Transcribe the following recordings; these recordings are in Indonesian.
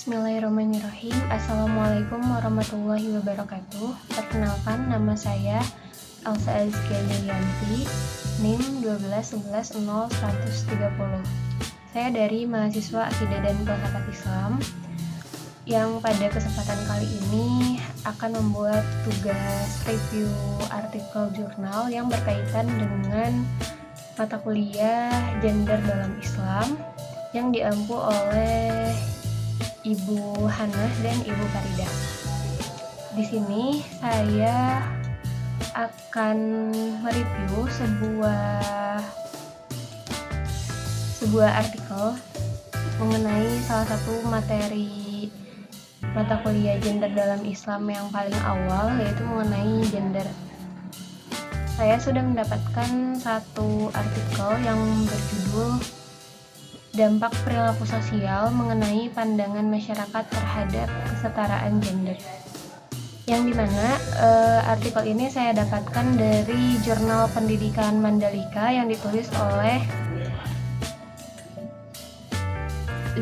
Bismillahirrahmanirrahim. Assalamualaikum warahmatullahi wabarakatuh. Perkenalkan, nama saya Elsa Azkia Yulianti, NIM 12110-130. Saya dari mahasiswa Akidah dan Filsafat Islam yang pada kesempatan kali ini akan membuat tugas review artikel jurnal yang berkaitan dengan mata kuliah gender dalam Islam yang diampu oleh Ibu Hannah dan Ibu Farida. Di sini saya akan mereview sebuah artikel mengenai salah satu materi mata kuliah gender dalam Islam yang paling awal, yaitu mengenai gender. Saya sudah mendapatkan satu artikel yang berjudul Dampak Perilaku Sosial mengenai Pandangan Masyarakat Terhadap Kesetaraan Gender, yang dimana artikel ini saya dapatkan dari Jurnal Pendidikan Mandalika yang ditulis oleh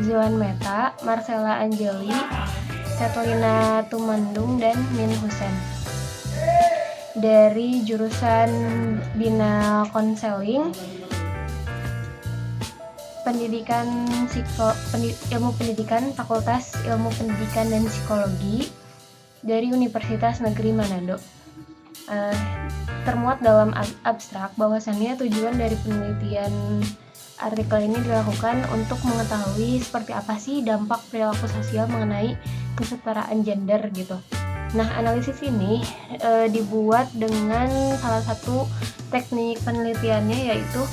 Zoan Meta, Marcella Angeli, Katrina Tumandung, dan Min Husen dari jurusan Bina Konseling Ilmu Pendidikan, Fakultas Ilmu Pendidikan dan Psikologi dari Universitas Negeri Manado. Termuat dalam abstrak bahwasannya tujuan dari penelitian artikel ini dilakukan untuk mengetahui seperti apa sih dampak perilaku sosial mengenai kesetaraan gender gitu. Nah, analisis ini dibuat dengan salah satu teknik penelitiannya, yaitu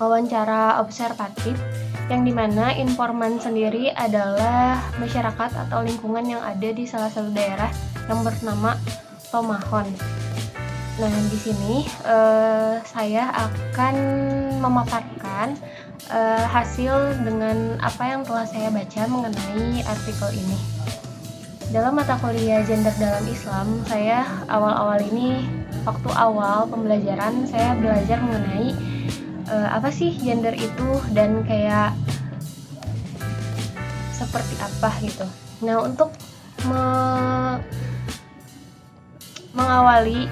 wawancara observatif, yang dimana informan sendiri adalah masyarakat atau lingkungan yang ada di salah satu daerah yang bernama Tomahon. Nah, di sini saya akan memaparkan hasil dengan apa yang telah saya baca mengenai artikel ini. Dalam mata kuliah gender dalam Islam, saya waktu awal pembelajaran saya belajar mengenai apa sih gender itu dan kayak seperti apa gitu. Nah, untuk mengawali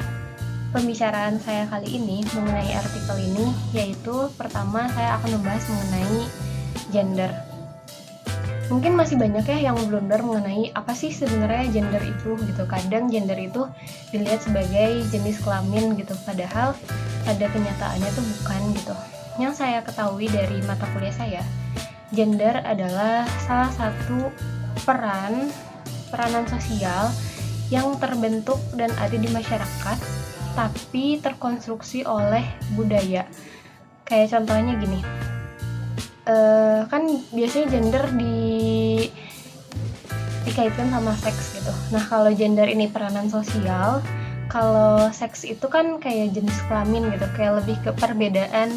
pembicaraan saya kali ini mengenai artikel ini, yaitu pertama saya akan membahas mengenai gender. Mungkin masih banyak ya yang blunder mengenai apa sih sebenarnya gender itu gitu. Kadang gender itu dilihat sebagai jenis kelamin gitu, padahal pada kenyataannya itu bukan gitu. Yang saya ketahui dari mata kuliah saya, gender adalah salah satu peranan sosial yang terbentuk dan ada di masyarakat, tapi terkonstruksi oleh budaya. Kayak contohnya gini, kan biasanya gender dikaitkan sama seks gitu. Nah, kalau gender ini peranan sosial, kalau seks itu kan kayak jenis kelamin gitu, kayak lebih ke perbedaan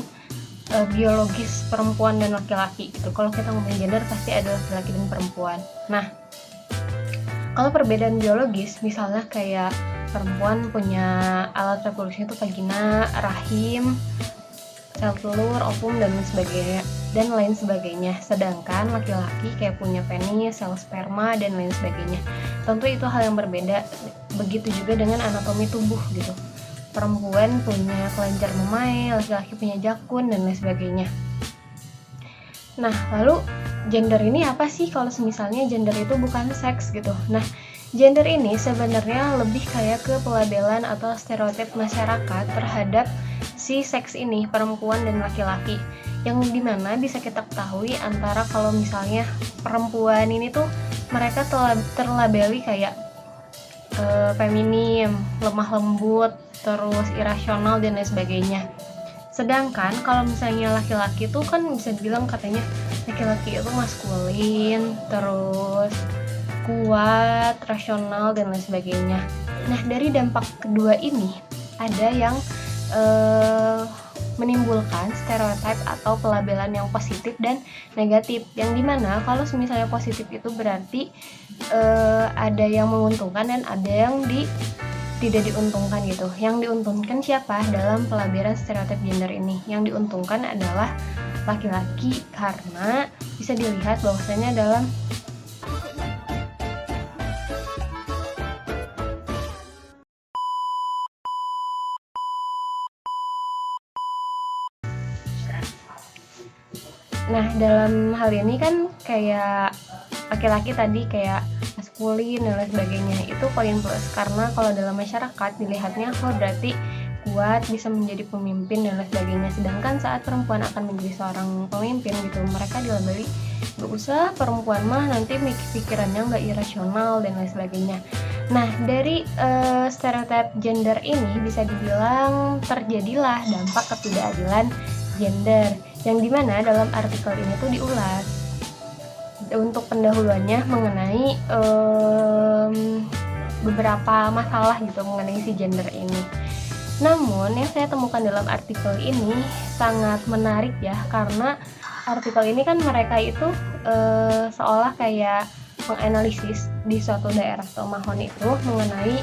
biologis perempuan dan laki-laki gitu. Kalau kita ngomongin gender pasti ada laki-laki dan perempuan. Nah, kalau perbedaan biologis, misalnya kayak perempuan punya alat reproduksi itu vagina, rahim, sel telur, ovum, dan lain sebagainya. Sedangkan laki-laki kayak punya penis, sel sperma, dan lain sebagainya. Tentu itu hal yang berbeda. Begitu juga dengan anatomi tubuh gitu. Perempuan punya kelenjar memai, laki-laki punya jakun, dan lain sebagainya. Nah, lalu gender ini apa sih kalau misalnya gender itu bukan seks gitu? Nah, gender ini sebenarnya lebih kayak ke pelabelan atau stereotip masyarakat terhadap si seks ini, perempuan dan laki-laki, yang dimana bisa kita ketahui antara kalau misalnya perempuan ini tuh mereka terlabeli kayak feminim, lemah lembut, terus irasional, dan lain sebagainya. Sedangkan kalau misalnya laki-laki tuh kan bisa dibilang katanya laki-laki itu maskulin, terus kuat, rasional, dan lain sebagainya. Nah, dari dampak kedua ini ada yang menimbulkan stereotip atau pelabelan yang positif dan negatif, yang dimana kalau misalnya positif itu berarti ada yang menguntungkan dan ada yang tidak diuntungkan gitu. Yang diuntungkan siapa dalam pelabelan stereotip gender ini? Yang diuntungkan adalah laki-laki karena bisa dilihat bahwasanya dalam Nah, dalam hal ini kan kayak laki-laki tadi kayak maskulin dan lain sebagainya, itu poin plus karena kalau dalam masyarakat dilihatnya berarti kuat, bisa menjadi pemimpin dan lain sebagainya. Sedangkan saat perempuan akan menjadi seorang pemimpin gitu, mereka dilabeli gak usah, perempuan mah nanti pikirannya nggak irasional dan lain sebagainya. Nah, dari stereotip gender ini bisa dibilang terjadilah dampak ketidakadilan gender, yang dimana dalam artikel ini tuh diulas untuk pendahuluannya mengenai beberapa masalah gitu mengenai si gender ini. Namun yang saya temukan dalam artikel ini sangat menarik ya, karena artikel ini kan mereka itu seolah kayak menganalisis di suatu daerah atau mahon itu mengenai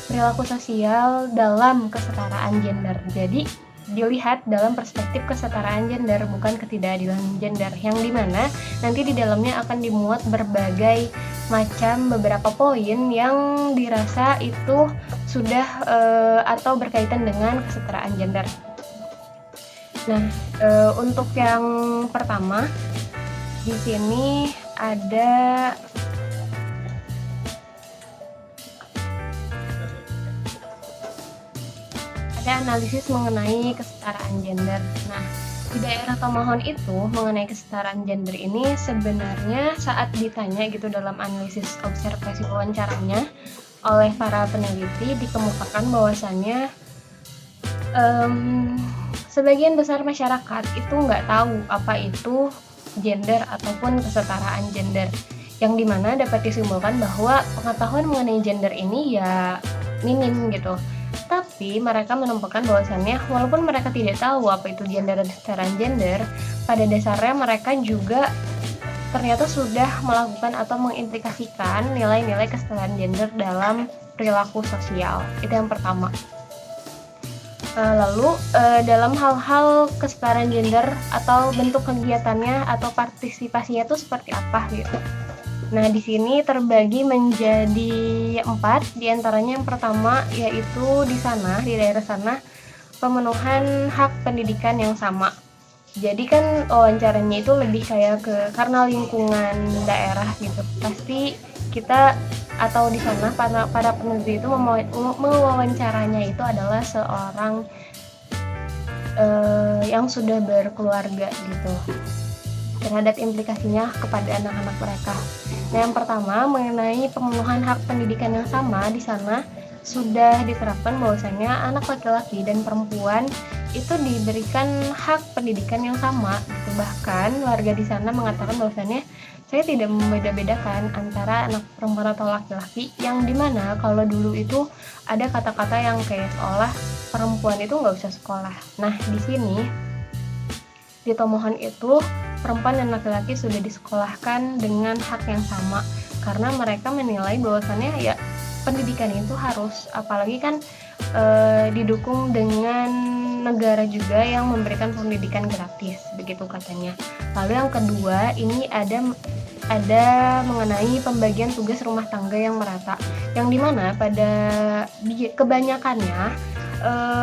perilaku sosial dalam kesetaraan gender. Jadi dilihat dalam perspektif kesetaraan gender, bukan ketidakadilan gender, yang dimana nanti di dalamnya akan dimuat berbagai macam beberapa poin yang dirasa itu sudah atau berkaitan dengan kesetaraan gender. Nah, untuk yang pertama di sini ada analisis mengenai kesetaraan gender. Nah, di daerah Tomohon itu mengenai kesetaraan gender ini sebenarnya saat ditanya gitu dalam analisis observasi wawancaranya oleh para peneliti dikemukakan bahwasannya sebagian besar masyarakat itu nggak tahu apa itu gender ataupun kesetaraan gender, yang dimana dapat disimpulkan bahwa pengetahuan mengenai gender ini ya minim gitu. Tapi mereka menemukan bahwasannya walaupun mereka tidak tahu apa itu gender dan kesetaraan gender, pada dasarnya mereka juga ternyata sudah melakukan atau mengimplikasikan nilai-nilai kesetaraan gender dalam perilaku sosial. Itu yang pertama. Lalu dalam hal-hal kesetaraan gender atau bentuk kegiatannya atau partisipasinya itu seperti apa gitu. Nah, di sini terbagi menjadi 4, diantaranya yang pertama yaitu di daerah sana pemenuhan hak pendidikan yang sama. Jadi kan wawancaranya itu lebih kayak karena lingkungan daerah gitu. Pasti kita atau di sana para peneliti itu mewawancaranya itu adalah seorang yang sudah berkeluarga gitu, terhadap implikasinya kepada anak-anak mereka. Nah, yang pertama mengenai pemenuhan hak pendidikan yang sama, di sana sudah diterapkan bahwasanya anak laki-laki dan perempuan itu diberikan hak pendidikan yang sama gitu. Bahkan warga di sana mengatakan bahwasanya saya tidak membeda-bedakan antara anak perempuan atau laki-laki, yang dimana kalau dulu itu ada kata-kata yang kayak seolah perempuan itu nggak usah sekolah. Nah, di sini di Tomohon itu perempuan dan laki-laki sudah disekolahkan dengan hak yang sama, karena mereka menilai bahwasannya ya pendidikan itu harus, apalagi kan didukung dengan negara juga yang memberikan pendidikan gratis, begitu katanya. Lalu yang kedua ini ada mengenai pembagian tugas rumah tangga yang merata, yang dimana pada kebanyakannya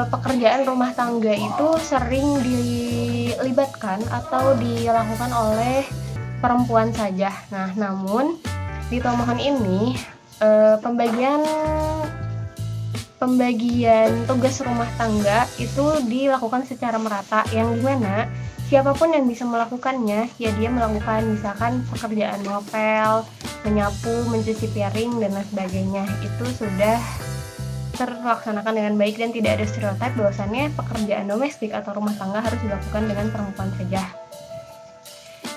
pekerjaan rumah tangga itu sering dilibatkan atau dilakukan oleh perempuan saja. Nah, namun di Tomohon ini pembagian tugas rumah tangga itu dilakukan secara merata, yang dimana siapapun yang bisa melakukannya ya dia melakukan, misalkan pekerjaan ngepel, menyapu, mencuci piring dan lain sebagainya, itu sudah terlaksanakan dengan baik dan tidak ada stereotip bahwasannya pekerjaan domestik atau rumah tangga harus dilakukan dengan perempuan saja.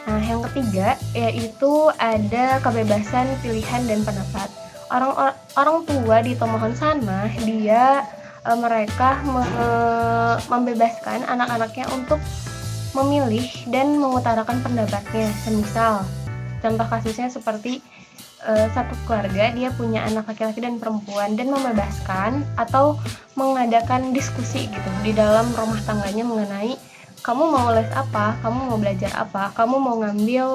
Nah, yang ketiga yaitu ada kebebasan pilihan dan pendapat. Orang tua di Tomohon sana mereka membebaskan anak-anaknya untuk memilih dan mengutarakan pendapatnya. Semisal contoh kasusnya seperti satu keluarga dia punya anak laki-laki dan perempuan, dan membebaskan atau mengadakan diskusi gitu di dalam rumah tangganya mengenai kamu mau les apa, kamu mau belajar apa, kamu mau ngambil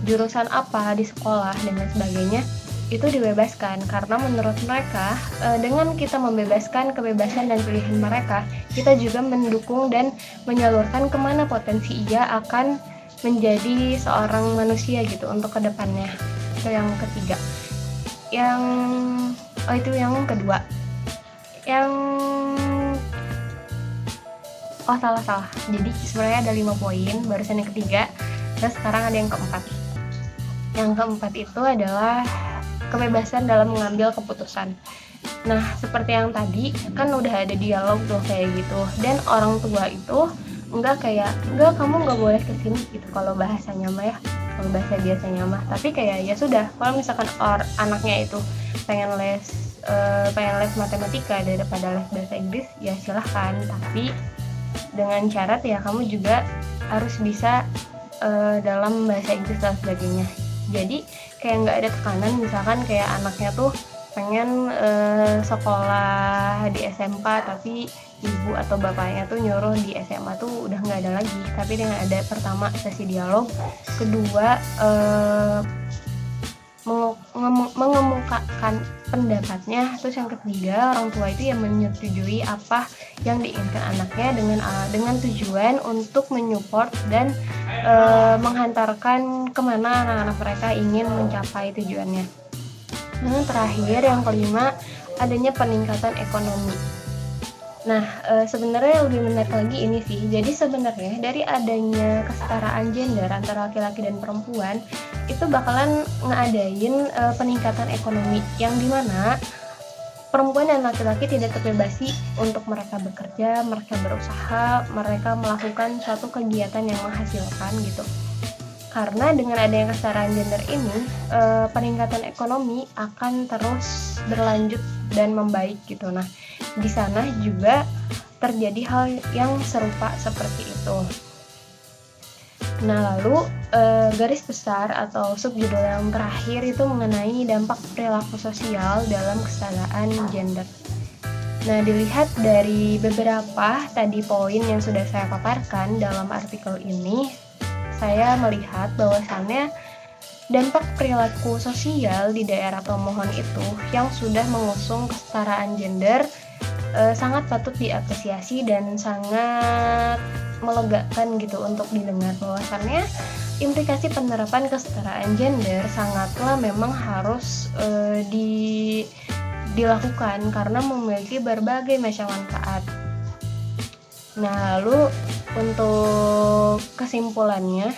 jurusan apa di sekolah dan lain sebagainya. itu dibebaskan, karena menurut mereka dengan kita membebaskan kebebasan dan pilihan mereka, kita juga mendukung dan menyalurkan kemana potensi ia akan menjadi seorang manusia gitu untuk kedepannya. Itu yang ketiga. Itu yang kedua. Salah. Jadi sebenarnya ada 5 poin, barusan yang ketiga, dan sekarang ada yang keempat. Yang keempat itu adalah kebebasan dalam mengambil keputusan. Nah, seperti yang tadi kan udah ada dialog tuh kayak gitu, dan orang tua itu enggak kamu nggak boleh kesini gitu kalau bahasanya mah ya, kalau bahasa biasanya mah. Tapi kayak ya sudah, kalau misalkan anaknya itu pengen les matematika daripada les bahasa Inggris, ya silahkan, tapi dengan syarat ya kamu juga harus bisa dalam bahasa Inggris dan sebagainya. Jadi kayak nggak ada tekanan, misalkan kayak anaknya tuh pengen sekolah di SMK tapi ibu atau bapaknya tuh nyuruh di SMA tuh udah nggak ada lagi. Tapi dengan ada pertama sesi dialog, kedua mengemukakan pendapatnya, terus yang ketiga orang tua itu yang menyetujui apa yang diinginkan anaknya dengan tujuan untuk menyupport dan menghantarkan kemana anak-anak mereka ingin mencapai tujuannya. Yang terakhir, yang kelima, adanya peningkatan ekonomi. Nah, sebenarnya lebih menarik lagi ini sih. Jadi sebenarnya dari adanya kesetaraan gender antara laki-laki dan perempuan itu bakalan ngadain peningkatan ekonomi yang dimana perempuan dan laki-laki tidak terbebasi untuk mereka bekerja, mereka berusaha, mereka melakukan suatu kegiatan yang menghasilkan gitu. Karena dengan adanya kesetaraan gender ini, peningkatan ekonomi akan terus berlanjut dan membaik gitu. Nah, di sana juga terjadi hal yang serupa seperti itu. Nah, lalu garis besar atau subjudul yang terakhir itu mengenai dampak perilaku sosial dalam kesetaraan gender. Nah, dilihat dari beberapa tadi poin yang sudah saya paparkan dalam artikel ini, saya melihat bahwasannya dampak perilaku sosial di daerah pemohon itu yang sudah mengusung kesetaraan gender sangat patut diapresiasi dan sangat melegakan gitu untuk didengar, bahwasannya implikasi penerapan kesetaraan gender sangatlah memang harus dilakukan karena memiliki berbagai macam manfaat. Nah, lalu untuk kesimpulannya,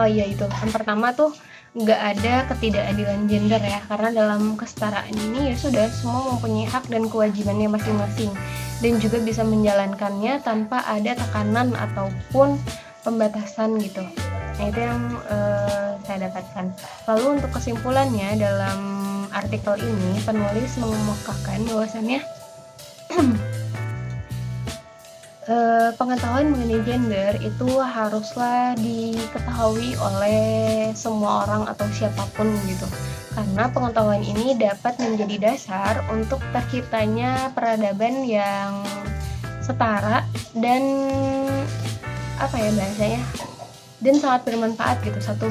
itu yang pertama tuh nggak ada ketidakadilan gender ya, karena dalam kesetaraan ini ya sudah semua mempunyai hak dan kewajibannya masing-masing dan juga bisa menjalankannya tanpa ada tekanan ataupun pembatasan gitu. Nah, itu yang saya dapatkan. Lalu untuk kesimpulannya, dalam artikel ini penulis mengemukakan bahwasannya pengetahuan mengenai gender itu haruslah diketahui oleh semua orang atau siapapun gitu, karena pengetahuan ini dapat menjadi dasar untuk terciptanya peradaban yang setara dan dan sangat bermanfaat gitu satu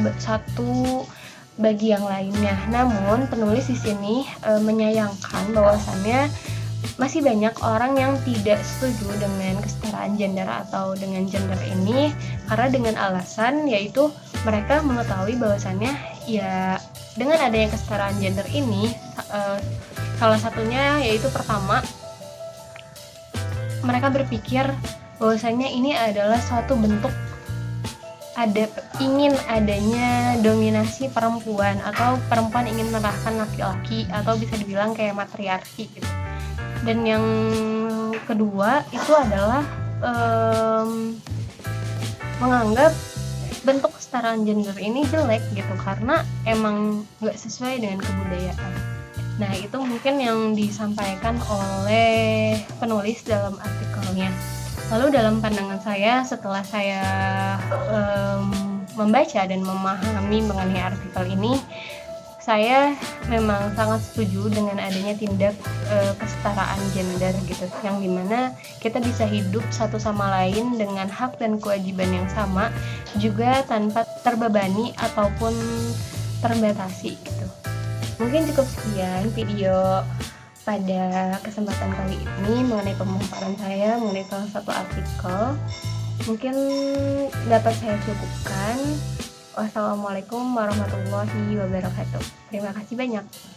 bagi yang lainnya. Namun penulis di sini menyayangkan bahwasannya masih banyak orang yang tidak setuju dengan kesetaraan gender atau dengan gender ini karena dengan alasan yaitu mereka mengetahui bahwasannya ya dengan adanya kesetaraan gender ini salah satunya yaitu pertama, mereka berpikir bahwasannya ini adalah suatu bentuk ingin adanya dominasi perempuan atau perempuan ingin mengalahkan laki-laki atau bisa dibilang kayak matriarki gitu. Dan yang kedua itu adalah menganggap bentuk kesetaraan gender ini jelek gitu karena emang nggak sesuai dengan kebudayaan. Nah, itu mungkin yang disampaikan oleh penulis dalam artikelnya. Lalu dalam pandangan saya setelah saya membaca dan memahami mengenai artikel ini, saya memang sangat setuju dengan adanya tindak kesetaraan gender gitu, yang dimana kita bisa hidup satu sama lain dengan hak dan kewajiban yang sama, juga tanpa terbebani ataupun terbatasi gitu. Mungkin cukup sekian video pada kesempatan kali ini mengenai pemaparan saya mengenai salah satu artikel. Mungkin dapat saya cukupkan. Wassalamualaikum warahmatullahi wabarakatuh. Terima kasih banyak.